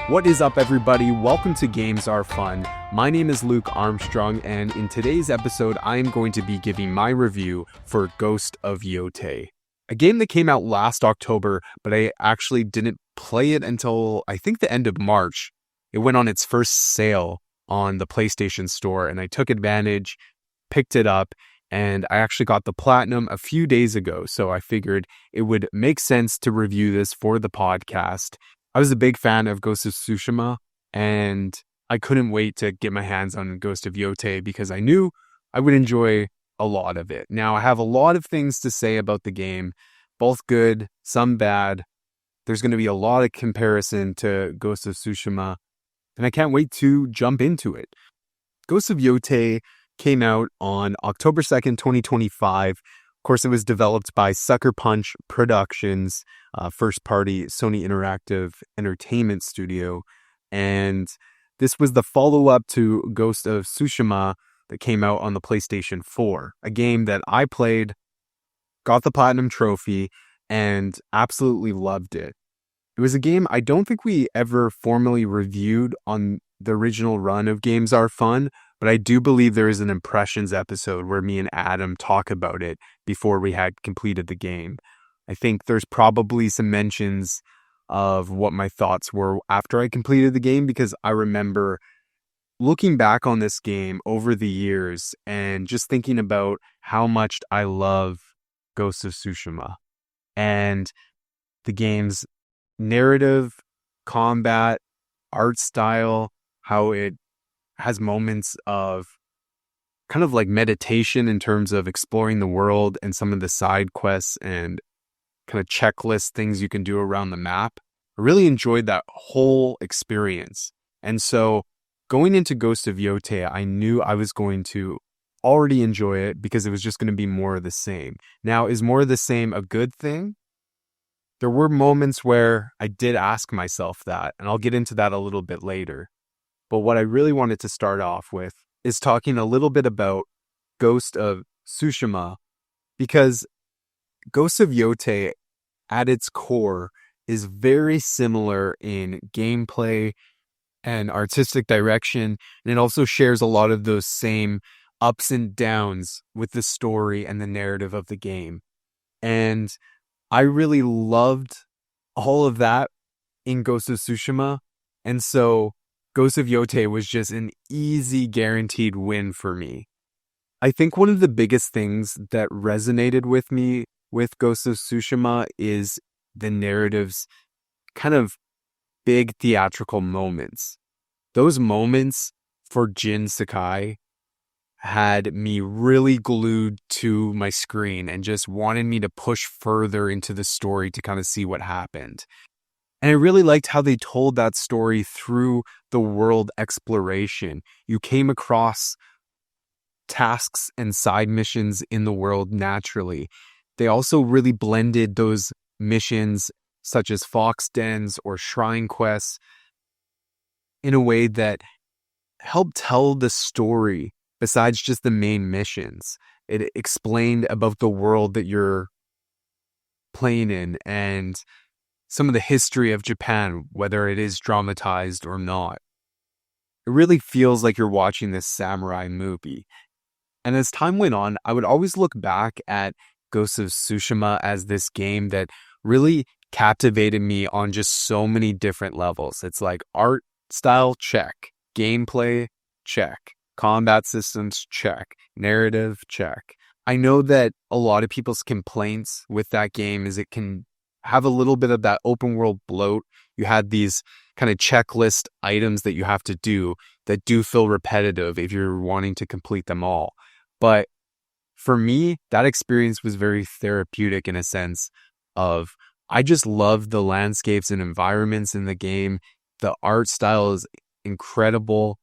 What is up, everybody? Welcome to Games Are Fun. My name is Luke Armstrong, and in today's episode, I am going to be giving my review for Ghost of Yotei, a game that came out last October, but I actually didn't play it until I think the end of March. It went on its first sale on the PlayStation Store, and I took advantage, picked it up, and I actually got the Platinum a few days ago, so I figured it would make sense to review this for the podcast. I was a big fan of Ghost of Tsushima, and I couldn't wait to get my hands on Ghost of Yotei because I knew I would enjoy a lot of it. Now, I have a lot of things to say about the game, both good, some bad. There's going to be a lot of comparison to Ghost of Tsushima, and I can't wait to jump into it. Ghost of Yotei came out on October 2nd, 2025. Of course, it was developed by Sucker Punch Productions, first-party Sony Interactive Entertainment studio. And this was the follow-up to Ghost of Tsushima that came out on the PlayStation 4, a game that I played, got the Platinum Trophy, and absolutely loved it. It was a game I don't think we ever formally reviewed on the original run of Games Are Fun, but I do believe there is an Impressions episode where me and Adam talk about it before we had completed the game. I think there's probably some mentions of what my thoughts were after I completed the game, because I remember looking back on this game over the years and just thinking about how much I love Ghost of Tsushima and the game's narrative, combat, art style, how it has moments of kind of like meditation in terms of exploring the world and some of the side quests and kind of checklist things you can do around the map. I really enjoyed that whole experience. And so going into Ghost of Yotei, I knew I was going to already enjoy it because it was just going to be more of the same. Now, is more of the same a good thing? There were moments where I did ask myself that, and I'll get into that a little bit later. But what I really wanted to start off with is talking a little bit about Ghost of Tsushima, because Ghost of Yotei at its core is very similar in gameplay and artistic direction, and it also shares a lot of those same ups and downs with the story and the narrative of the game. And I really loved all of that in Ghost of Tsushima, and so Ghost of Yotei was just an easy, guaranteed win for me. I think one of the biggest things that resonated with me with Ghost of Tsushima is the narrative's kind of big theatrical moments. Those moments for Jin Sakai had me really glued to my screen and just wanted me to push further into the story to kind of see what happened. And I really liked how they told that story through the world exploration. You came across tasks and side missions in the world naturally. They also really blended those missions, such as Fox Dens or Shrine Quests, in a way that helped tell the story besides just the main missions. It explained about the world that you're playing in and some of the history of Japan, whether it is dramatized or not. It really feels like you're watching this samurai movie. And as time went on, I would always look back at Ghost of Tsushima as this game that really captivated me on just so many different levels. It's like art style, check. Gameplay, check. Combat systems, check. Narrative, check. I know that a lot of people's complaints with that game is it can have a little bit of that open world bloat. You had these kind of checklist items that you have to do that do feel repetitive if you're wanting to complete them all. But for me, that experience was very therapeutic in a sense of I just love the landscapes and environments in the game. The art style is incredible.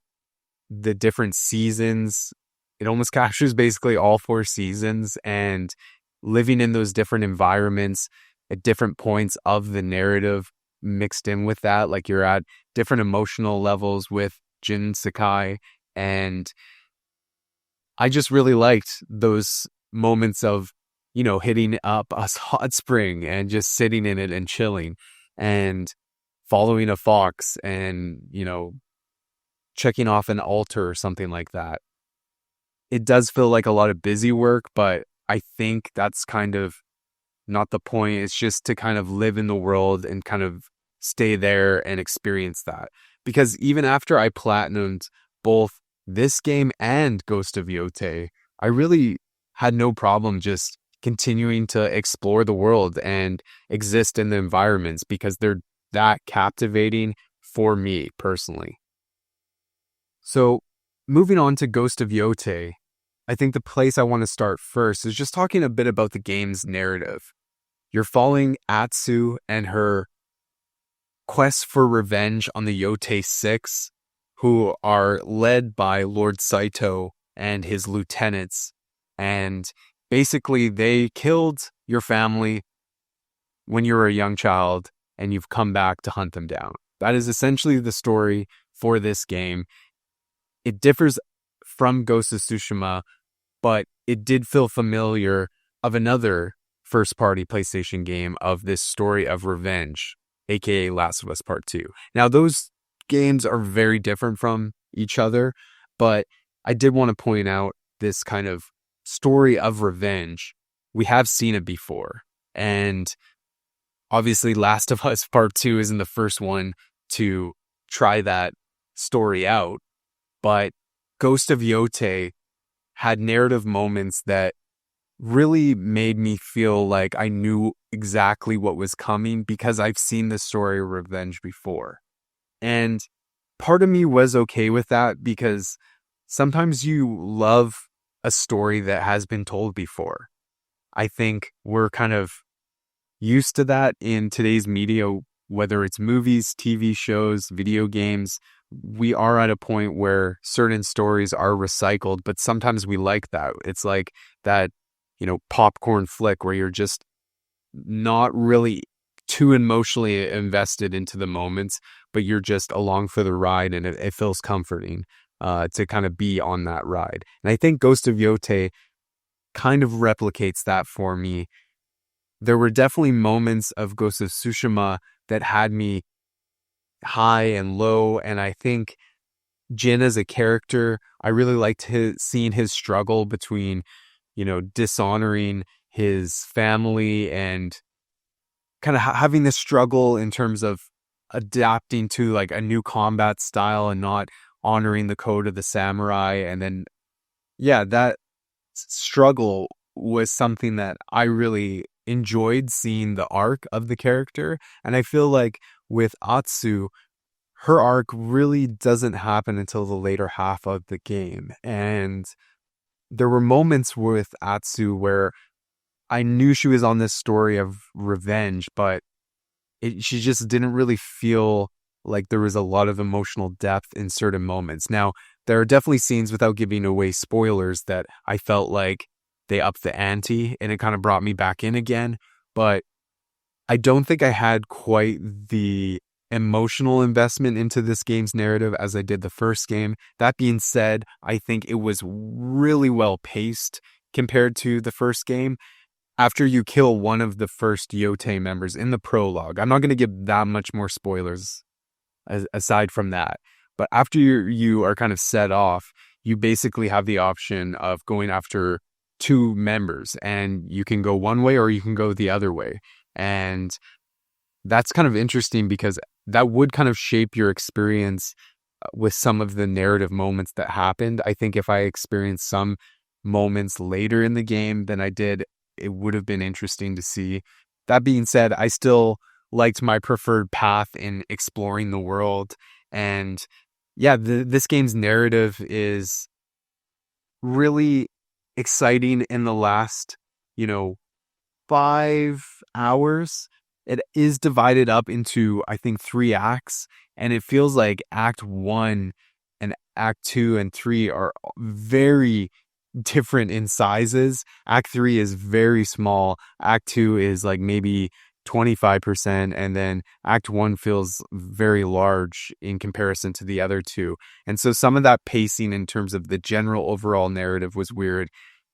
The different seasons, it almost captures basically all 4 seasons, and living in those different environments at different points of the narrative mixed in with that. Like you're at different emotional levels with Jin Sakai, and I just really liked those moments of, you know, hitting up a hot spring and just sitting in it and chilling. And following a fox and, checking off an altar or something like that. It does feel like a lot of busy work, but I think that's kind of not the point. It's just to kind of live in the world and kind of stay there and experience that. Because even after I platinumed both this game and Ghost of Yotei, I really had no problem just continuing to explore the world and exist in the environments because they're that captivating for me personally. So, moving on to Ghost of Yotei, I think the place I want to start first is just talking a bit about the game's narrative. You're following Atsu and her quest for revenge on the Yotei Six, who are led by Lord Saito and his lieutenants. And basically, they killed your family when you were a young child, and you've come back to hunt them down. That is essentially the story for this game. It differs from Ghost of Tsushima, but it did feel familiar of another first-party PlayStation game of this story of revenge, aka Last of Us Part 2. Now, those games are very different from each other, but I did want to point out this kind of story of revenge. We have seen it before, and obviously Last of Us Part 2 isn't the first one to try that story out, but Ghost of Yotei had narrative moments that really made me feel like I knew exactly what was coming because I've seen this story of revenge before. And part of me was okay with that because sometimes you love a story that has been told before. I think we're kind of used to that in today's media, whether it's movies, TV shows, video games. We are at a point where certain stories are recycled, but sometimes we like that. It's like that, popcorn flick where you're just not really too emotionally invested into the moments, but you're just along for the ride, and it feels comforting to kind of be on that ride. And I think Ghost of Yotei kind of replicates that for me. There were definitely moments of Ghost of Tsushima that had me high and low, and I think Jin as a character, I really liked seeing his struggle between, dishonoring his family and kind of having this struggle in terms of adapting to like a new combat style and not honoring the code of the samurai. And then, yeah, that struggle was something that I really enjoyed seeing the arc of the character. And I feel like with Atsu, her arc really doesn't happen until the later half of the game. And there were moments with Atsu where I knew she was on this story of revenge, but she just didn't really feel like there was a lot of emotional depth in certain moments. Now, there are definitely scenes, without giving away spoilers, that I felt like they upped the ante and it kind of brought me back in again. But I don't think I had quite the emotional investment into this game's narrative as I did the first game. That being said, I think it was really well paced compared to the first game. After you kill one of the first Yotei members in the prologue, I'm not going to give that much more spoilers aside from that, but after you are kind of set off, you basically have the option of going after two members, and you can go one way or you can go the other way. And that's kind of interesting because that would kind of shape your experience with some of the narrative moments that happened. I think if I experienced some moments later in the game than I did, it would have been interesting to see. That being said, I still liked my preferred path in exploring the world. And yeah, this game's narrative is really exciting in the last, 5 hours. It is divided up into, I think, 3 acts, and it feels like Act 1 and Act 2 and 3 are very different in sizes. Act 3 is very small. Act 2 is like maybe 25%, and then Act 1 feels very large in comparison to the other two. And so some of that pacing in terms of the general overall narrative was weird.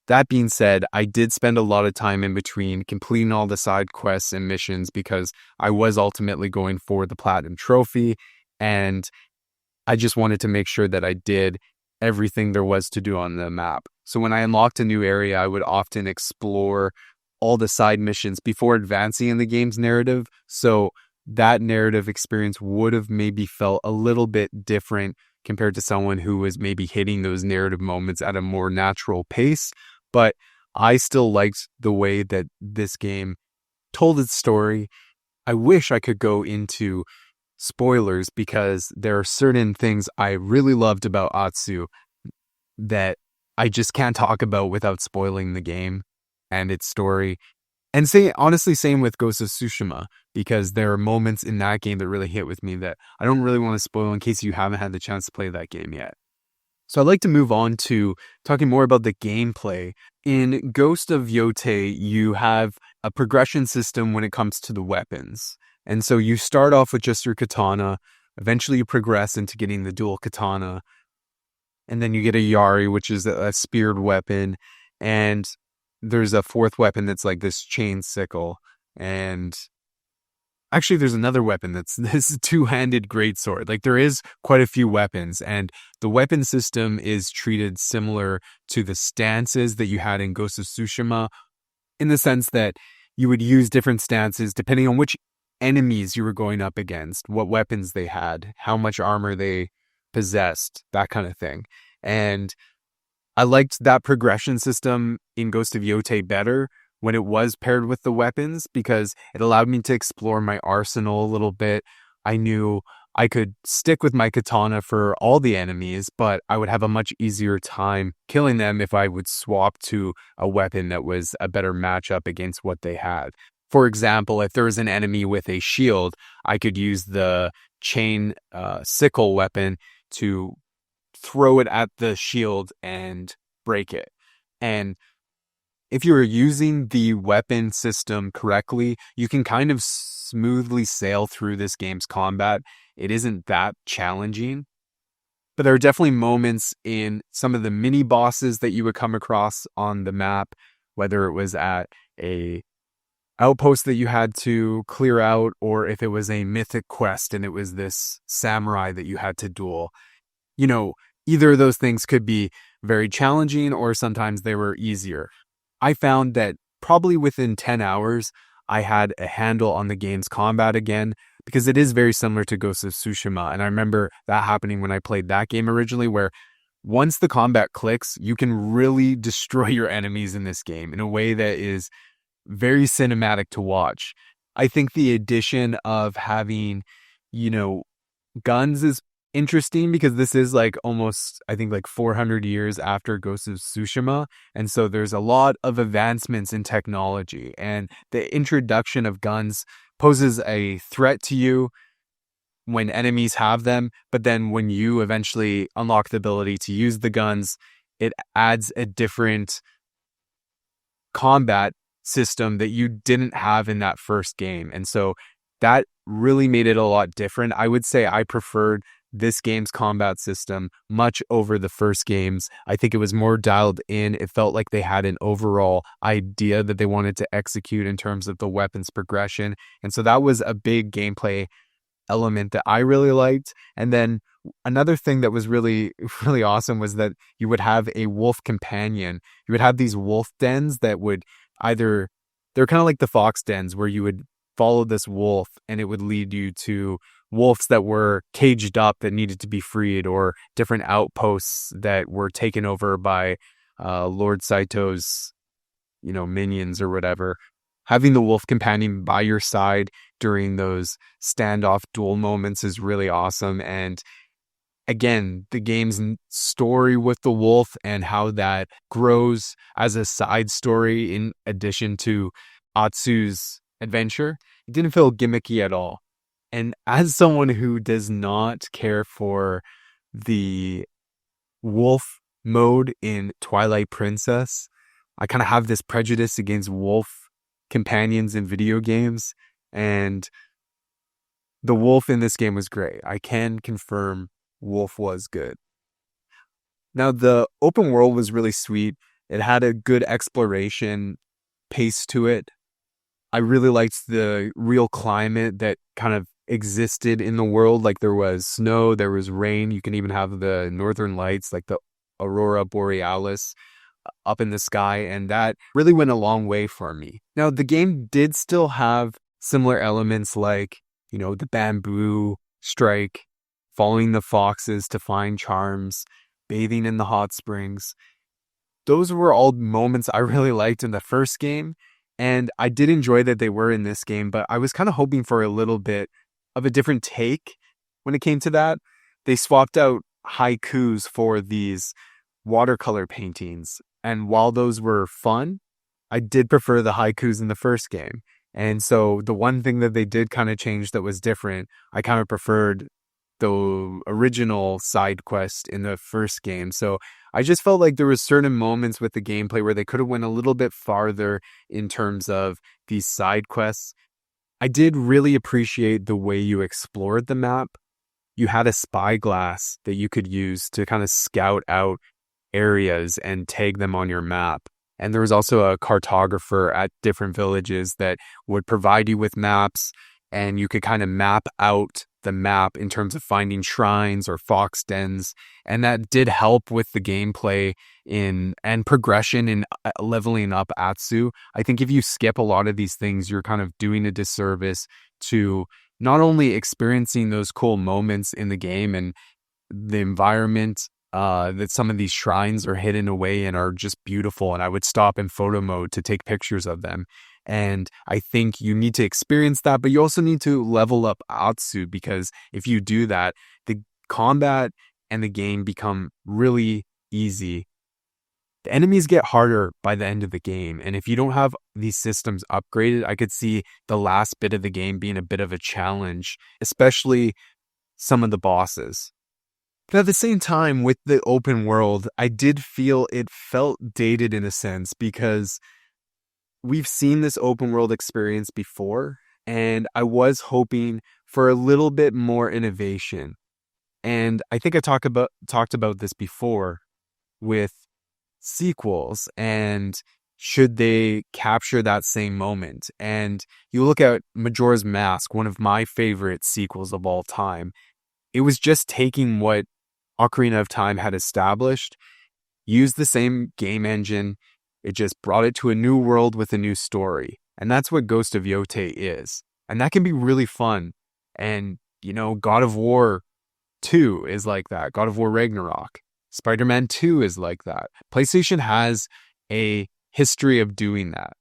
That being said, I did spend a lot of time in between completing all the side quests and missions because I was ultimately going for the Platinum Trophy, and I just wanted to make sure that I did everything there was to do on the map. So when I unlocked a new area, I would often explore all the side missions before advancing in the game's narrative. So that narrative experience would have maybe felt a little bit different compared to someone who was maybe hitting those narrative moments at a more natural pace. But I still liked the way that this game told its story. I wish I could go into spoilers because there are certain things I really loved about Atsu that I just can't talk about without spoiling the game and its story. And honestly, same with Ghost of Tsushima, because there are moments in that game that really hit with me that I don't really want to spoil in case you haven't had the chance to play that game yet. So I'd like to move on to talking more about the gameplay. In Ghost of Yotei, you have a progression system when it comes to the weapons. And so you start off with just your katana, eventually you progress into getting the dual katana, and then you get a yari, which is a speared weapon, and there's a fourth weapon that's like this chain sickle, and actually there's another weapon that's this two-handed greatsword. Like there is quite a few weapons, and the weapon system is treated similar to the stances that you had in Ghost of Tsushima, in the sense that you would use different stances depending on which enemies you were going up against, what weapons they had, how much armor they possessed, that kind of thing. And I liked that progression system in Ghost of Yotei better when it was paired with the weapons because it allowed me to explore my arsenal a little bit. I knew I could stick with my katana for all the enemies, but I would have a much easier time killing them if I would swap to a weapon that was a better matchup against what they had. For example, if there was an enemy with a shield, I could use the chain sickle weapon to throw it at the shield and break it. And if you're using the weapon system correctly, you can kind of smoothly sail through this game's combat. It isn't that challenging, but there are definitely moments in some of the mini bosses that you would come across on the map, whether it was at a outpost that you had to clear out, or if it was a mythic quest and it was this samurai that you had to duel. You know, either of those things could be very challenging or sometimes they were easier. I found that probably within 10 hours, I had a handle on the game's combat again, because it is very similar to Ghost of Tsushima. And I remember that happening when I played that game originally, where once the combat clicks, you can really destroy your enemies in this game in a way that is very cinematic to watch. I think the addition of having, guns is interesting because this is like almost, I think, like 400 years after Ghost of Tsushima. And so there's a lot of advancements in technology, and the introduction of guns poses a threat to you when enemies have them. But then when you eventually unlock the ability to use the guns, it adds a different combat system that you didn't have in that first game. And so that really made it a lot different. I would say I preferred this game's combat system much over the first games. I think it was more dialed in. It felt like they had an overall idea that they wanted to execute in terms of the weapons progression. And so that was a big gameplay element that I really liked. And then another thing that was really, really awesome was that you would have a wolf companion. You would have these wolf dens that would they're kind of like the fox dens where you would follow this wolf and it would lead you to wolves that were caged up that needed to be freed, or different outposts that were taken over by Lord Saito's, minions or whatever. Having the wolf companion by your side during those standoff duel moments is really awesome. And again, the game's story with the wolf and how that grows as a side story in addition to Atsu's adventure, it didn't feel gimmicky at all. And as someone who does not care for the wolf mode in Twilight Princess, I kind of have this prejudice against wolf companions in video games, and the wolf in this game was great. I can confirm wolf was good. Now, the open world was really sweet. It had a good exploration pace to it. I really liked the real climate that kind of existed in the world. Like there was snow, there was rain. You can even have the northern lights, like the aurora borealis up in the sky. And that really went a long way for me. Now, the game did still have similar elements like, the bamboo strike, following the foxes to find charms, bathing in the hot springs. Those were all moments I really liked in the first game, and I did enjoy that they were in this game, but I was kind of hoping for a little bit of a different take when it came to that. They swapped out haikus for these watercolor paintings, and while those were fun, I did prefer the haikus in the first game. And so the one thing that they did kind of change that was different, I kind of preferred the original side quest in the first game. So I just felt like there was certain moments with the gameplay where they could have went a little bit farther in terms of these side quests. I did really appreciate the way you explored the map. You had a spyglass that you could use to kind of scout out areas and tag them on your map. And there was also a cartographer at different villages that would provide you with maps, and you could kind of map out the map in terms of finding shrines or fox dens. And that did help with the gameplay and progression in leveling up Atsu. I think if you skip a lot of these things, you're kind of doing a disservice to not only experiencing those cool moments in the game and the environment, that some of these shrines are hidden away and are just beautiful. And I would stop in photo mode to take pictures of them. And I think you need to experience that, but you also need to level up Atsu, because if you do that, the combat and the game become really easy. The enemies get harder by the end of the game. And if you don't have these systems upgraded, I could see the last bit of the game being a bit of a challenge, especially some of the bosses. But at the same time, with the open world, I did feel it felt dated in a sense, because we've seen this open world experience before, and I was hoping for a little bit more innovation. And I think I talked about this before with sequels, and should they capture that same moment? And you look at Majora's Mask, one of my favorite sequels of all time. It was just taking what Ocarina of Time had established, used the same game engine. It just brought it to a new world with a new story. And that's what Ghost of Yotei is. And that can be really fun. And, God of War 2 is like that. God of War Ragnarok. Spider-Man 2 is like that. PlayStation has a history of doing that.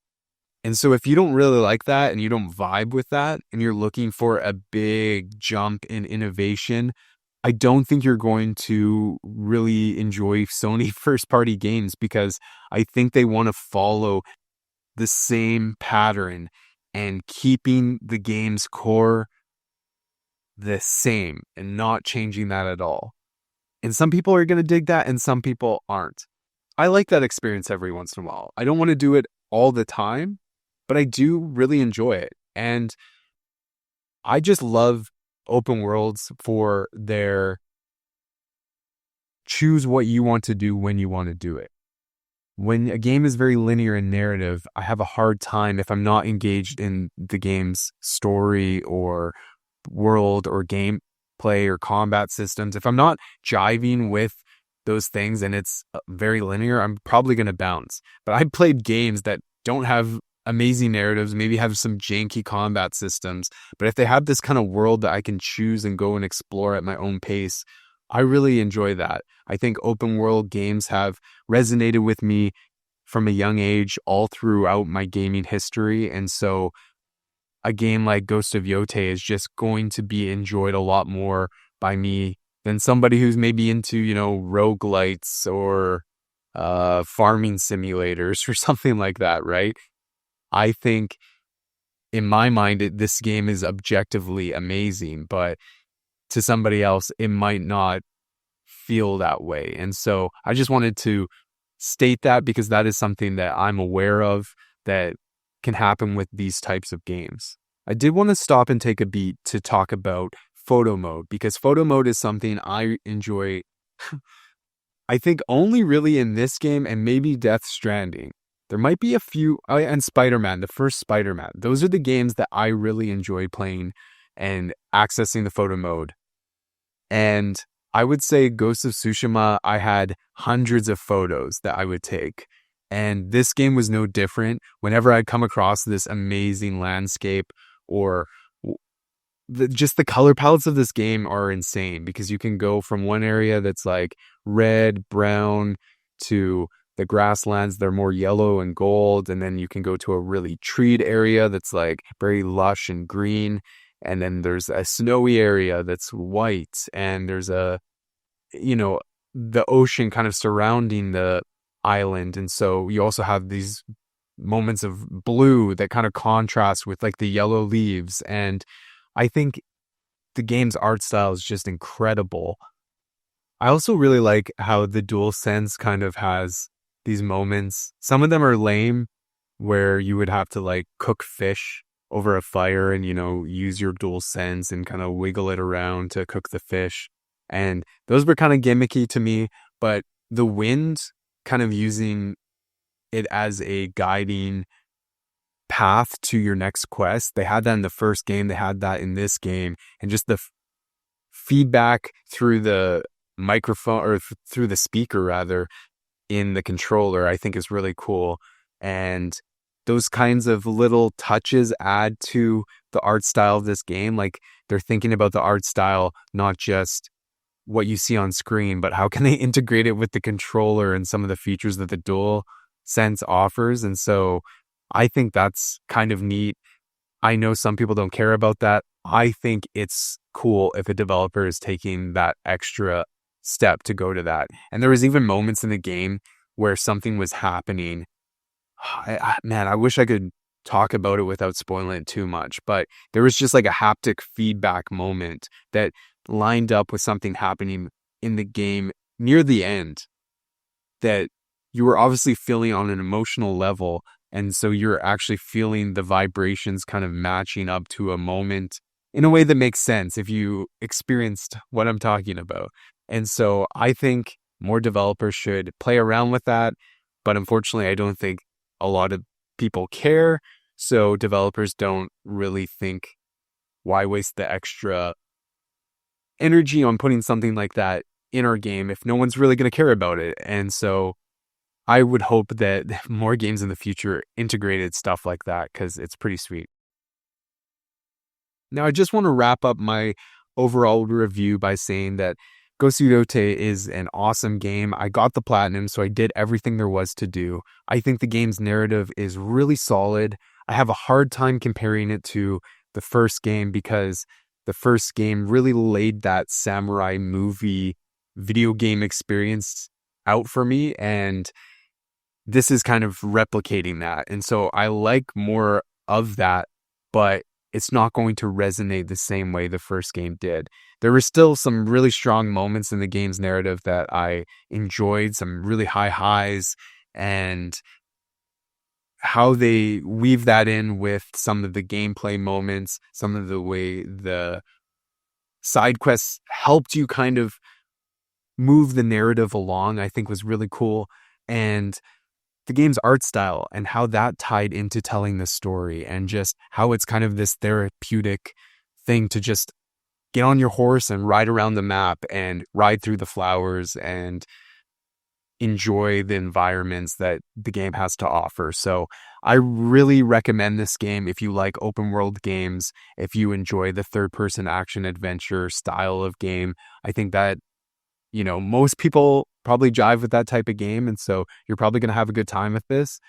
And so if you don't really like that and you don't vibe with that and you're looking for a big jump in innovation, I don't think you're going to really enjoy Sony first-party games, because I think they want to follow the same pattern and keeping the game's core the same and not changing that at all. And some people are going to dig that and some people aren't. I like that experience every once in a while. I don't want to do it all the time, but I do really enjoy it. And I just love open worlds for their choose what you want to do when you want to do it. When a game is very linear in narrative, I have a hard time if I'm not engaged in the game's story or world or gameplay or combat systems. If I'm not jiving with those things and it's very linear, I'm probably going to bounce. But I've played games that don't have amazing narratives, maybe have some janky combat systems, but if they have this kind of world that I can choose and go and explore at my own pace, I really enjoy that. I think open world games have resonated with me from a young age all throughout my gaming history. And so a game like Ghost of Yotei is just going to be enjoyed a lot more by me than somebody who's maybe into, roguelites or farming simulators or something like that, right? I think in my mind, this game is objectively amazing, but to somebody else, it might not feel that way. And so I just wanted to state that, because that is something that I'm aware of that can happen with these types of games. I did want to stop and take a beat to talk about photo mode, because photo mode is something I enjoy I think only really in this game and maybe Death Stranding. There might be a few, oh, and Spider-Man, the first Spider-Man. Those are the games that I really enjoy playing and accessing the photo mode. And I would say Ghost of Tsushima, I had hundreds of photos that I would take. And this game was no different. Whenever I come across this amazing landscape or just the color palettes of this game are insane because you can go from one area that's like red, brown to the grasslands. They're more yellow and gold. And then you can go to a really treed area that's like very lush and green. And then there's a snowy area that's white. And there's you know, the ocean kind of surrounding the island. And so you also have these moments of blue that kind of contrast with like the yellow leaves. And I think the game's art style is just incredible. I also really like how the DualSense kind of has these moments. Some of them are lame, where you would have to like cook fish over a fire and, use your DualSense and kind of wiggle it around to cook the fish. And those were kind of gimmicky to me, but the wind kind of using it as a guiding path to your next quest. They had that in the first game. They had that in this game. And just the feedback through the microphone or through the speaker rather in the controller, I think is really cool. And those kinds of little touches add to the art style of this game. Like they're thinking about the art style, not just what you see on screen, but how can they integrate it with the controller and some of the features that the DualSense offers. And so I think that's kind of neat. I know some people don't care about that. I think it's cool if a developer is taking that extra step to go to that. And there was even moments in the game where something was happening. Man, I wish I could talk about it without spoiling it too much, but there was just like a haptic feedback moment that lined up with something happening in the game near the end that you were obviously feeling on an emotional level. And so you're actually feeling the vibrations kind of matching up to a moment in a way that makes sense if you experienced what I'm talking about. And so I think more developers should play around with that. But unfortunately, I don't think a lot of people care. So developers don't really think, why waste the extra energy on putting something like that in our game if no one's really going to care about it? And so I would hope that more games in the future integrated stuff like that because it's pretty sweet. Now, I just want to wrap up my overall review by saying that Ghost of Yotei is an awesome game. I got the platinum, so I did everything there was to do. I think the game's narrative is really solid. I have a hard time comparing it to the first game because the first game really laid that samurai movie video game experience out for me, and this is kind of replicating that. And so I like more of that, but it's not going to resonate the same way the first game did. There were still some really strong moments in the game's narrative that I enjoyed, some really high highs, and how they weave that in with some of the gameplay moments, some of the way the side quests helped you kind of move the narrative along, I think was really cool. And the game's art style and how that tied into telling the story and just how it's kind of this therapeutic thing to just get on your horse and ride around the map and ride through the flowers and enjoy the environments that the game has to offer. So I really recommend this game if you like open world games, if you enjoy the third person action adventure style of game. I think that most people probably jive with that type of game. And so you're probably going to have a good time with this.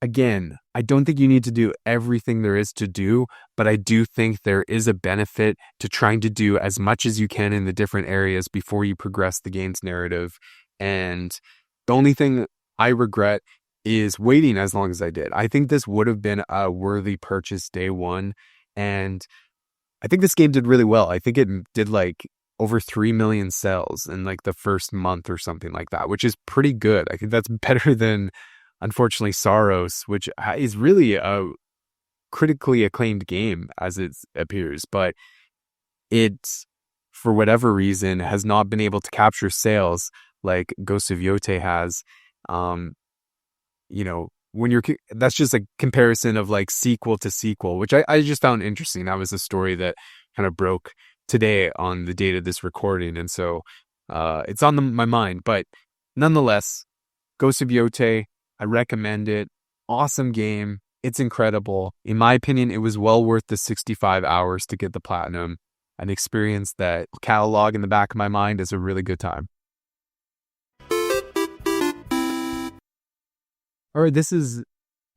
Again, I don't think you need to do everything there is to do, but I do think there is a benefit to trying to do as much as you can in the different areas before you progress the game's narrative. And the only thing I regret is waiting as long as I did. I think this would have been a worthy purchase day one. And I think this game did really well. I think it did like over 3 million sales in like the first month or something like that, which is pretty good. I think that's better than, unfortunately, Saros, which is really a critically acclaimed game as it appears, but it, for whatever reason, has not been able to capture sales. like Ghost of Yotei has. Um, when that's just a comparison of like sequel to sequel, which I just found interesting. That was a story that kind of broke today on the date of this recording. And so it's on my mind. But nonetheless, Ghost of Yotei, I recommend it. Awesome game. It's incredible. In my opinion, it was well worth the 65 hours to get the platinum. An experience that catalog in the back of my mind is a really good time. All right, this is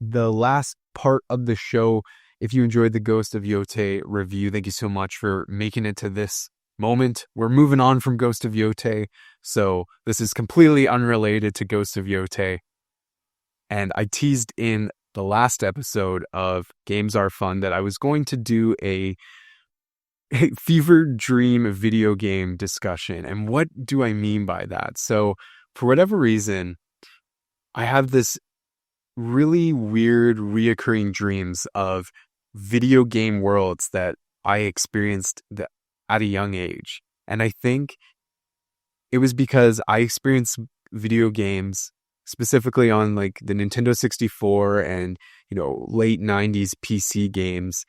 the last part of the show. If you enjoyed the Ghost of Yotei review, thank you so much for making it to this moment. We're moving on from Ghost of Yotei, so this is completely unrelated to Ghost of Yotei. And I teased in the last episode of Games Are Fun that I was going to do a fever dream video game discussion. And what do I mean by that? So, for whatever reason, I have this really weird reoccurring dreams of video game worlds that I experienced at a young age. And I think it was because I experienced video games specifically on like the Nintendo 64 and, late 90s PC games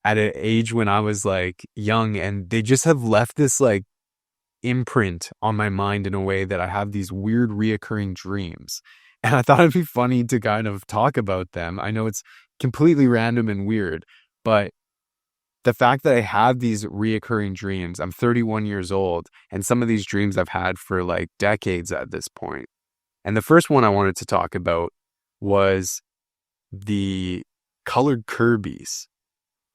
at an age when I was like young, and they just have left this like imprint on my mind in a way that I have these weird reoccurring dreams. And I thought it'd be funny to kind of talk about them. I know it's completely random and weird, but the fact that I have these reoccurring dreams, I'm 31 years old, and some of these dreams I've had for like decades at this point. And the first one I wanted to talk about was the colored Kirby's.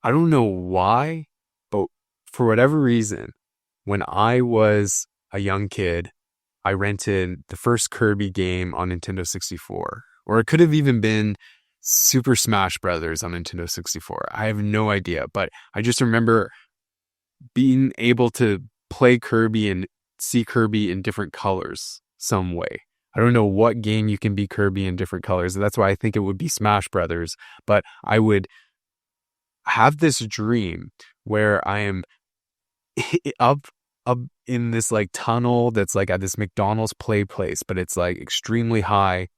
I don't know why, but for whatever reason, when I was a young kid, I rented the first Kirby game on Nintendo 64, or it could have even been Super Smash Brothers on Nintendo 64. I have no idea, but I just remember being able to play Kirby and see Kirby in different colors some way. I don't know what game you can be Kirby in different colors. That's why I think it would be Smash Brothers, but I would have this dream where I am up in this like tunnel that's like at this McDonald's play place, but it's like extremely high,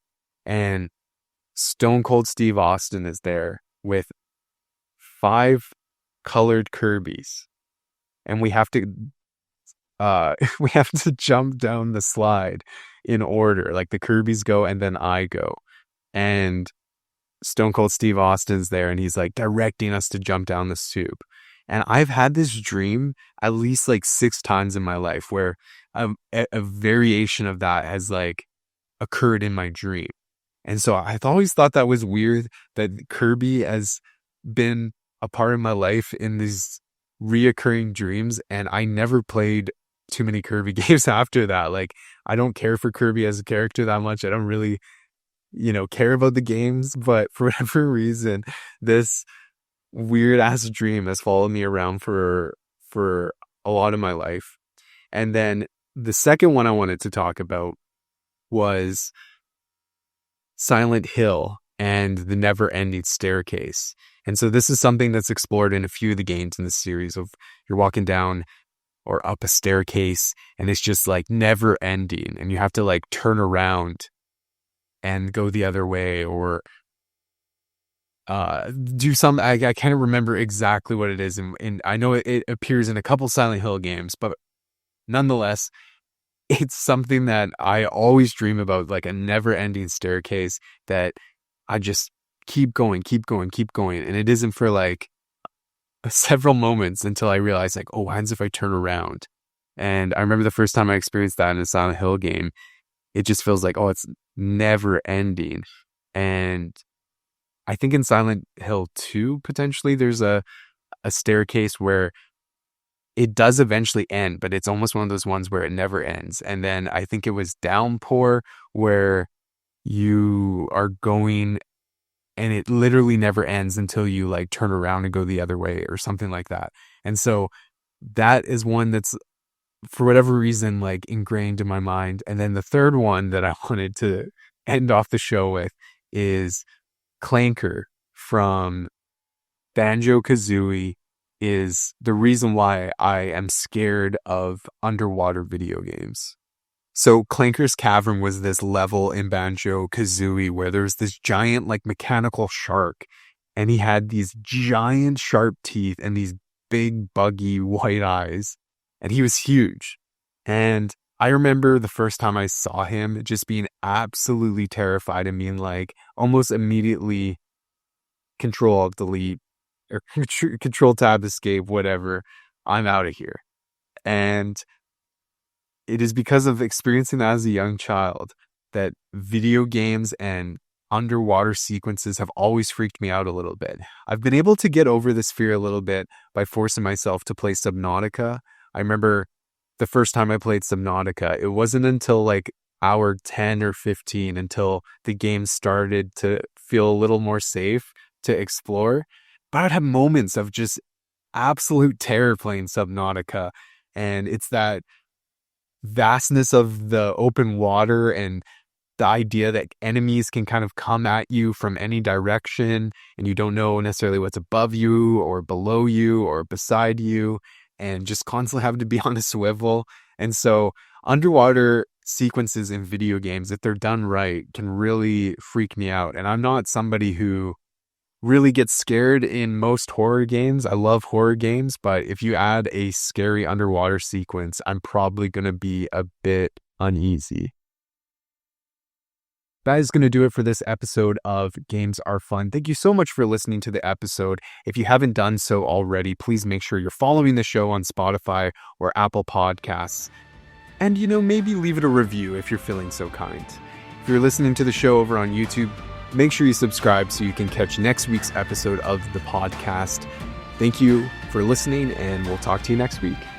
and Stone Cold Steve Austin is there with 5 colored Kirby's, and we have to we have to jump down the slide in order. Like the Kirby's go and then I go, and Stone Cold Steve Austin's there, and he's like directing us to jump down the tube. And I've had this dream at least like 6 times in my life where a variation of that has like occurred in my dream. And so I've always thought that was weird that Kirby has been a part of my life in these reoccurring dreams. And I never played too many Kirby games after that. Like, I don't care for Kirby as a character that much. I don't really, care about the games. But for whatever reason, this weird ass dream has followed me around for a lot of my life. And then the second one I wanted to talk about was Silent Hill and the never-ending staircase. And so this is something that's explored in a few of the games in the series of you're walking down or up a staircase and it's just like never ending, and you have to like turn around and go the other way or do some I can't remember exactly what it is, and I know it appears in a couple Silent Hill games, but nonetheless it's something that I always dream about, like a never-ending staircase that I just keep going, and it isn't for like several moments until I realize like, oh, what happens if I turn around? And I remember the first time I experienced that in a Silent Hill game, it just feels like, oh, it's never ending. And I think in Silent Hill 2, potentially, there's a staircase where it does eventually end, but it's almost one of those ones where it never ends. And then I think it was Downpour where you are going and it literally never ends until you like turn around and go the other way or something like that. And so that is one that's for whatever reason like ingrained in my mind. And then the third one that I wanted to end off the show with is Clanker from Banjo-Kazooie is the reason why I am scared of underwater video games. So Clanker's Cavern was this level in Banjo-Kazooie where there was this giant like mechanical shark, and he had these giant sharp teeth and these big buggy white eyes, and he was huge. And I remember the first time I saw him just being absolutely terrified and being like almost immediately control alt delete or control tab escape, whatever. I'm out of here. And it is because of experiencing that as a young child that video games and underwater sequences have always freaked me out a little bit. I've been able to get over this fear a little bit by forcing myself to play Subnautica. I remember the first time I played Subnautica, it wasn't until like hour 10 or 15 until the game started to feel a little more safe to explore. But I'd have moments of just absolute terror playing Subnautica. And it's that vastness of the open water and the idea that enemies can kind of come at you from any direction and you don't know necessarily what's above you or below you or beside you, and just constantly having to be on a swivel. And so underwater sequences in video games, if they're done right, can really freak me out. And I'm not somebody who really gets scared in most horror games. I love horror games, but if you add a scary underwater sequence, I'm probably going to be a bit uneasy. That is going to do it for this episode of Games Are Fun. Thank you so much for listening to the episode. If you haven't done so already, please make sure you're following the show on Spotify or Apple Podcasts. And, maybe leave it a review if you're feeling so kind. If you're listening to the show over on YouTube, make sure you subscribe so you can catch next week's episode of the podcast. Thank you for listening, and we'll talk to you next week.